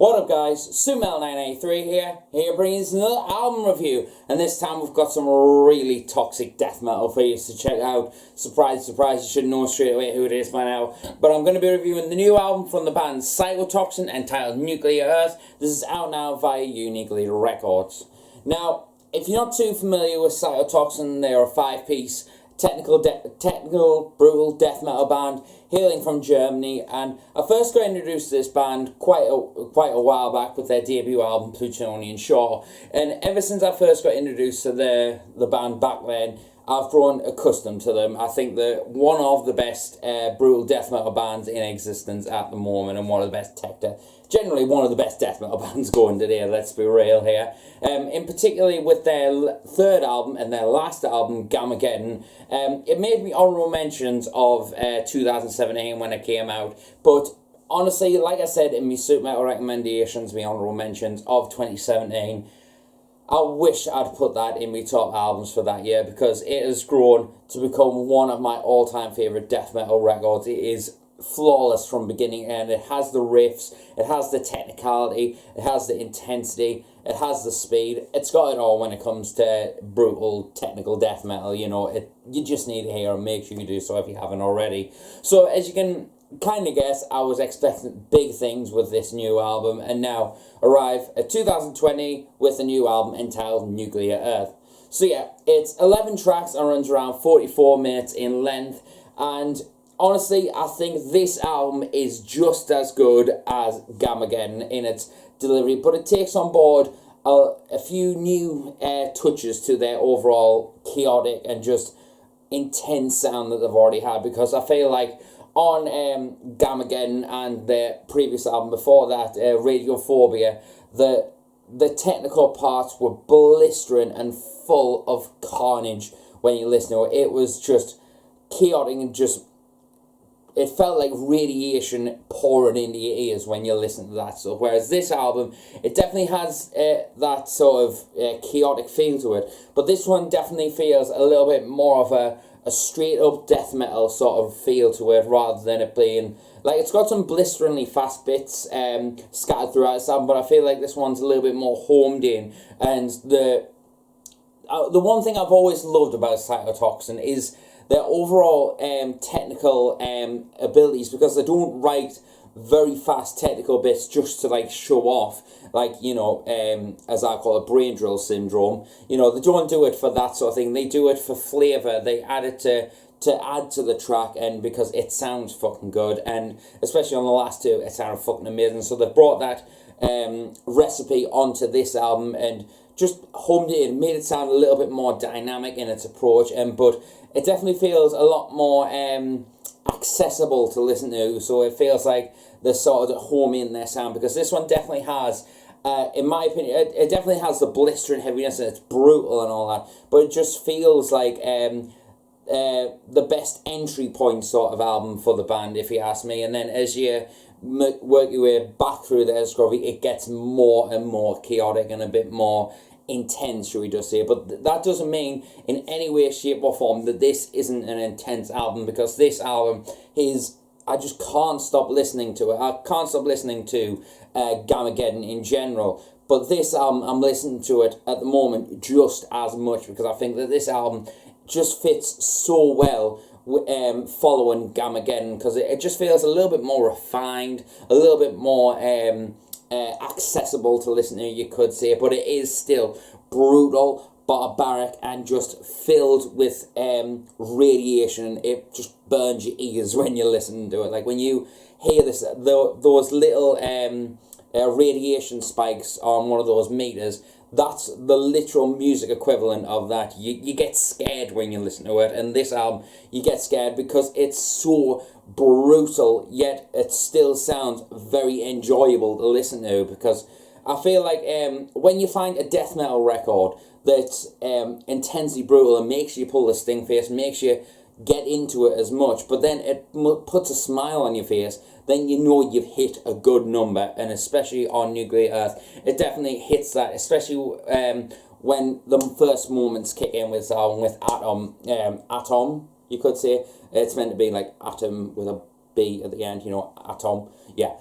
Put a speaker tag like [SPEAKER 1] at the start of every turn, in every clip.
[SPEAKER 1] What up guys, Sumel983 here bringing us another album review, and this time we've got some really toxic death metal for you to check out. Surprise, surprise, you should know straight away who it is by now. But I'm going to be reviewing the new album from the band Cytotoxin entitled Nuklearth. This is out now via Unique Records. Now, if you're not too familiar with Cytotoxin, they're a 5-piece technical, brutal death metal band hailing from Germany, and I first got introduced to this band quite a while back with their debut album Plutonian Shore, and ever since I first got introduced to the band back then, I've grown accustomed to them. I think they're one of the best brutal death metal bands in existence at the moment, and one of the best generally one of the best death metal bands going today, let's be real here. In particularly with their third album and their last album, Gamageddon, it made me honourable mentions of 2017 when it came out, but honestly, like I said in my Super Metal recommendations, my honourable mentions of 2017, I wish I'd put that in my top albums for that year, because it has grown to become one of my all-time favourite death metal records. It is flawless from beginning to end. It has the riffs, it has the technicality, it has the intensity, it has the speed. It's got it all when it comes to brutal technical death metal. You know, you just need to hear and make sure you do so if you haven't already. So as you can kind of guess, I was expecting big things with this new album, and now arrive at 2020 with a new album entitled Nuklearth. So yeah, it's 11 tracks and runs around 44 minutes in length, and honestly, I think this album is just as good as Gamageddon in its delivery, but it takes on board a few new touches to their overall chaotic and just intense sound that they've already had, because I feel like on Gamageddon and their previous album before that, Radiophobia, the technical parts were blistering and full of carnage when you listen to it. It was just chaotic and just, it felt like radiation pouring into your ears when you listen to that stuff. Whereas this album, it definitely has that sort of chaotic feel to it, but this one definitely feels a little bit more of a straight up death metal sort of feel to it, rather than it being like, it's got some blisteringly fast bits scattered throughout this album, but I feel like this one's a little bit more homed in. And the one thing I've always loved about Cytotoxin is their overall technical abilities, because they don't write very fast technical bits just to like show off, like, you know, as I call it, brain drill syndrome. You know, they don't do it for that sort of thing. They do it for flavour. They add it to add to the track, and because it sounds fucking good, and especially on the last two, it sounded fucking amazing. So they brought that recipe onto this album and just homed it in, made it sound a little bit more dynamic in its approach, but it definitely feels a lot more accessible to listen to, so it feels like they're sort of homing their sound, because this one definitely has, in my opinion, it definitely has the blistering heaviness, and it's brutal and all that, but it just feels like the best entry point sort of album for the band, if you ask me. And then as you work your way back through the discography, it gets more and more chaotic and a bit more intense, should we just say. But that doesn't mean in any way, shape or form that this isn't an intense album, because this album is, I just can't stop listening to it. I can't stop listening to Gamageddon in general, but this album, I'm listening to it at the moment just as much, because I think that this album just fits so well following Gamageddon, because it just feels a little bit more refined, a little bit more accessible to listen to, you could say, but it is still brutal, barbaric, and just filled with radiation. It just burns your ears when you listen to it. Like when you hear this, those little radiation spikes on one of those meters, that's the literal music equivalent of that. You get scared when you listen to it, and this album, you get scared because it's so brutal, yet it still sounds very enjoyable to listen to, because I feel like when you find a death metal record that's intensely brutal and makes you pull the sting face, makes you get into it as much, but then it puts a smile on your face, then you know you've hit a good number. And especially on Nuklearth, it definitely hits that, especially when the first moments kick in with Atom, you could say. It's meant to be like Atom with a B at the end, you know, Atom. Yeah.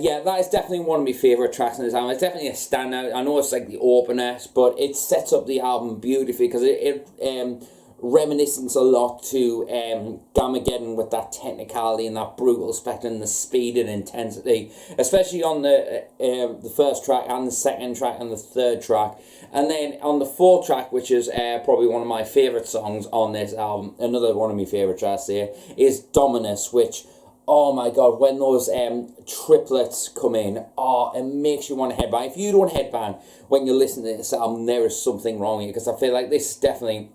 [SPEAKER 1] Yeah, that is definitely one of my favourite tracks on this album. It's definitely a standout. I know it's like the opener, but it sets up the album beautifully because it reminiscence a lot to Gamageddon with that technicality and that brutal spectacle and the speed and intensity, especially on the first track and the second track and the third track. And then on the fourth track, which is probably one of my favourite songs on this album, another one of my favourite tracks here, is Dominus, which, oh my god, when those triplets come in, oh, it makes you want to headbang. If you don't headbang when you listen to this album, there is something wrong here, because I feel like this is definitely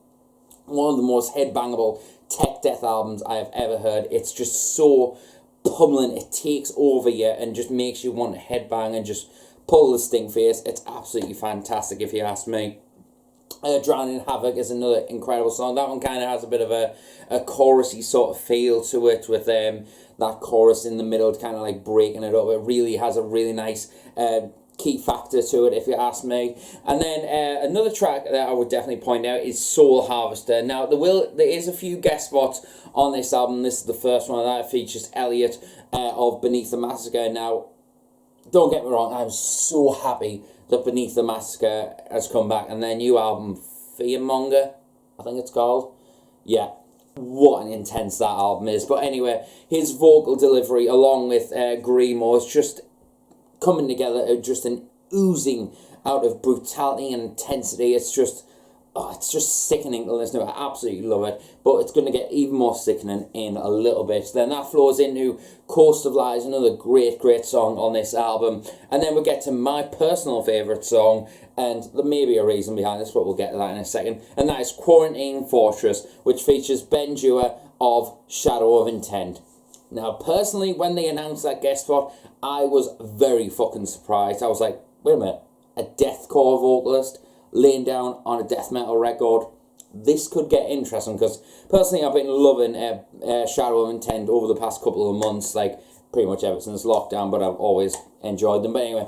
[SPEAKER 1] one of the most headbangable tech death albums I have ever heard. It's just so pummeling, it takes over you and just makes you want to headbang and just pull the stink face. It's absolutely fantastic if you ask me. Drowning Havoc is another incredible song. That one kind of has a bit of a chorusy sort of feel to it, with that chorus in the middle kind of like breaking it up. It really has a really nice key factor to it, if you ask me. And then another track that I would definitely point out is Soul Harvester. Now there is a few guest spots on this album. This is the first one that features Elliot of Beneath the Massacre. Now, don't get me wrong, I'm so happy that Beneath the Massacre has come back, and their new album, Fearmonger, I think it's called. Yeah, what an intense that album is. But anyway, his vocal delivery along with Grimo is just coming together, just an oozing out of brutality and intensity. It's just sickening to listen to. I absolutely love it, but it's going to get even more sickening in a little bit. Then that flows into Coast of Lies, another great song on this album. And then we get to my personal favourite song, and there may be a reason behind this, but we'll get to that in a second, and that is Quarantine Fortress, which features Ben Dewar of Shadow of Intent. Now, personally, when they announced that guest spot, I was very fucking surprised. I was like, wait a minute, a deathcore vocalist laying down on a death metal record? This could get interesting, because personally I've been loving Shadow of Intent over the past couple of months, like pretty much ever since lockdown, but I've always enjoyed them. But anyway,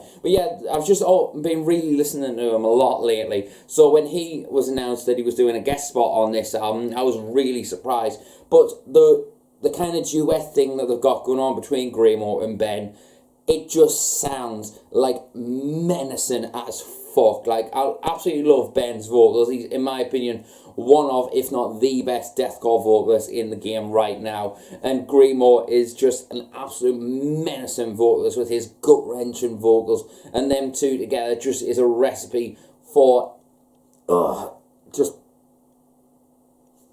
[SPEAKER 1] I've just been really listening to him a lot lately. So when he was announced that he was doing a guest spot on this album, I was really surprised. But the kind of duet thing that they've got going on between Grimo and Ben, it just sounds like menacing as fuck. Like, I absolutely love Ben's vocals. He's, in my opinion, one of, if not the best deathcore vocalist in the game right now. And Grimo is just an absolute menacing vocalist with his gut-wrenching vocals. And them two together just is a recipe for just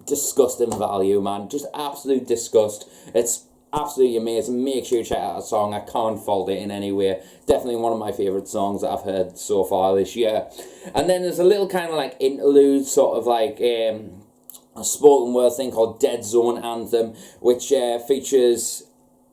[SPEAKER 1] disgusting value, man. Just absolute disgust. It's absolutely amazing. Make sure you check out that song. I can't fault it in any way. Definitely one of my favourite songs that I've heard so far this year. And then there's a little kind of like interlude, sort of like a spoken word thing called Dead Zone Anthem, which features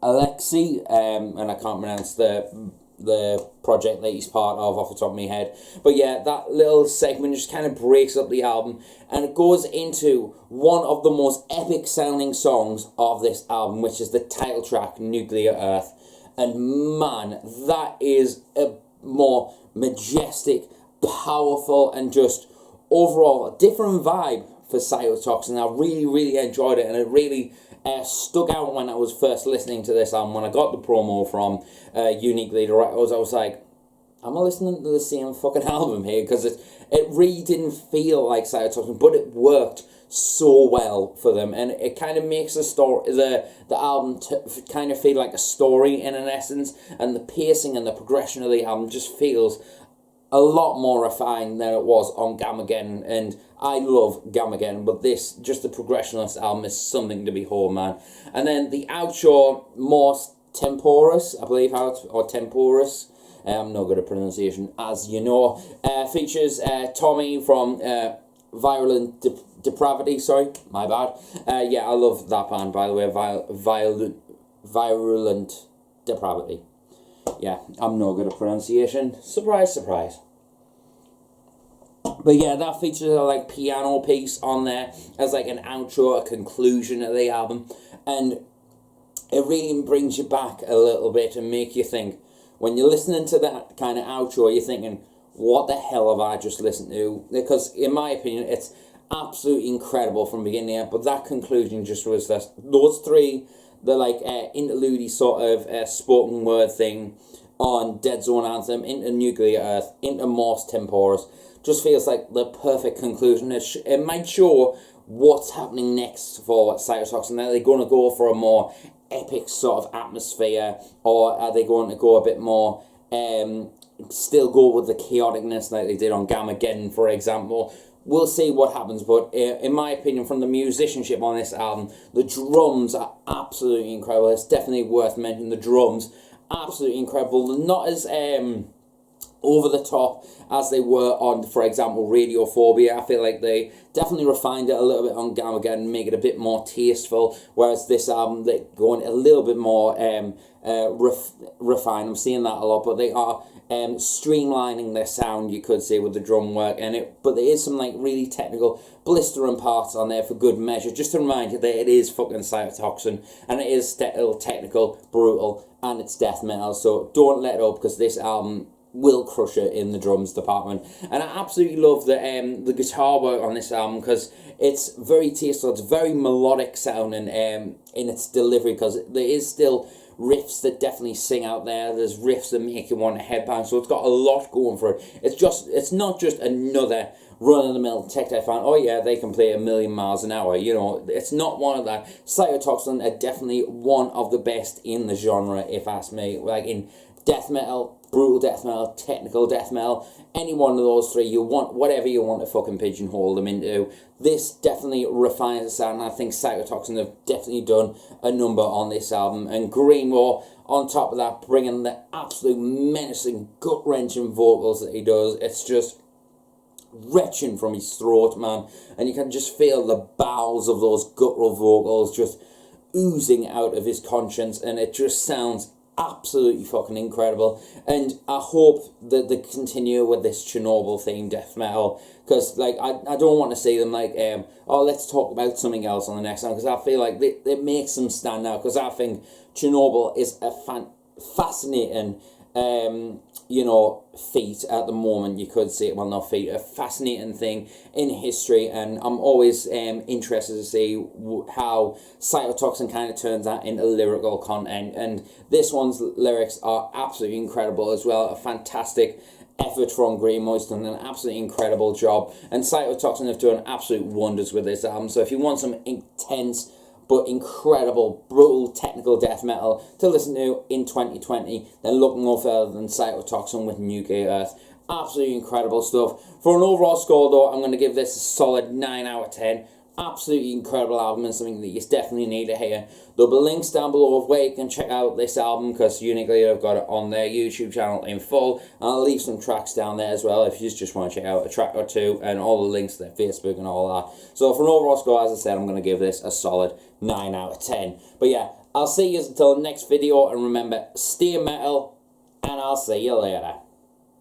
[SPEAKER 1] Alexei, and I can't pronounce the project that he's part of off the top of my head. But yeah, that little segment just kind of breaks up the album, and it goes into one of the most epic sounding songs of this album, which is the title track, Nuklearth. And man, that is a more majestic, powerful, and just overall a different vibe for Cytotoxin. I really enjoyed it, and it really stuck out when I was first listening to this album. When I got the promo from Unique Leader Records, I was like, am I listening to the same fucking album here? Because it really didn't feel like Cytotoxin, but it worked so well for them, and it kind of makes the album kind of feel like a story in an essence, and the pacing and the progression of the album just feels a lot more refined than it was on Gamageddon. And I love Gamageddon, but this, just the progression of this album is something to behold, man. And then the outro, Mors Temporis, I believe how it's, or Temporis, I'm not good at pronunciation, as you know, features Tommy from Virulent Depravity, sorry, my bad. Yeah, I love that band, by the way, Virulent Depravity. Yeah, I'm no good at pronunciation. Surprise, surprise. But yeah, that features a like piano piece on there as like an outro, a conclusion of the album, and it really brings you back a little bit and make you think. When you're listening to that kind of outro, you're thinking, what the hell have I just listened to? Because in my opinion, it's absolutely incredible from beginning to end, but that conclusion just was this. Those three the like interlude sort of spoken word thing on Dead Zone Anthem into Nuklearth into Mors Temporis just feels like the perfect conclusion. It might show what's happening next for Cytotoxin. Are they going to go for a more epic sort of atmosphere, or are they going to go a bit more still go with the chaoticness like they did on Gamageddon, for example? We'll see what happens, but in my opinion, from the musicianship on this album, the drums are absolutely incredible. It's definitely worth mentioning. The drums, absolutely incredible. They're not as over the top as they were on, for example, Radiophobia. I feel like they definitely refined it a little bit on Gamageddon, make it a bit more tasteful, whereas this album, they're going a little bit more refined. I'm seeing that a lot, but they are streamlining their sound, you could say, with the drum work, but there is some like really technical blistering parts on there for good measure, just to remind you that it is fucking Cytotoxin, and it is still technical, brutal, and it's death metal, so don't let up, because this album will crush it in the drums department. And I absolutely love the guitar work on this album, because it's very tasteful, it's very melodic sounding in its delivery, because there is still riffs that definitely sing out there. There's riffs that make you want to headbang, so it's got a lot going for it. It's not just another run-of-the-mill tech death fan. Oh yeah, they can play 1,000,000 miles an hour. You know, it's not one of that. Cytotoxin are definitely one of the best in the genre, if ask me. Like in death metal, brutal death metal, technical death metal, any one of those three, you want whatever you want to fucking pigeonhole them into. This definitely refines the sound, and I think Cytotoxin have definitely done a number on this album. And Greenwall, on top of that, bringing the absolute menacing, gut-wrenching vocals that he does. It's just retching from his throat, man, and you can just feel the bowels of those guttural vocals just oozing out of his conscience, and it just sounds absolutely fucking incredible. And I hope that they continue with this Chernobyl themed death metal, because like I don't want to see them like oh, let's talk about something else on the next one, because I feel like it makes them stand out, because I think Chernobyl is a fascinating you know, feat at the moment, you could say. Well, not feat, a fascinating thing in history, and I'm always interested to see how Cytotoxin kind of turns that into lyrical content, and this one's lyrics are absolutely incredible as well. A fantastic effort from Greenwall, done an absolutely incredible job, and Cytotoxin have done absolute wonders with this album. So if you want some intense but incredible, brutal, technical death metal to listen to in 2020, then look no further than Cytotoxin with Nuklearth. Absolutely incredible stuff. For an overall score, though, I'm going to give this a solid 9 out of 10. Absolutely incredible album, and something that you definitely need to hear. There'll be links down below of where you can check out this album, because Uniquely have got it on their YouTube channel in full, and I'll leave some tracks down there as well if you just want to check out a track or two, and all the links to their Facebook and all that. So for an overall score, as I said, I'm going to give this a solid 9 out of 10. But yeah, I'll see you until the next video, and remember, stay metal, and I'll see you later.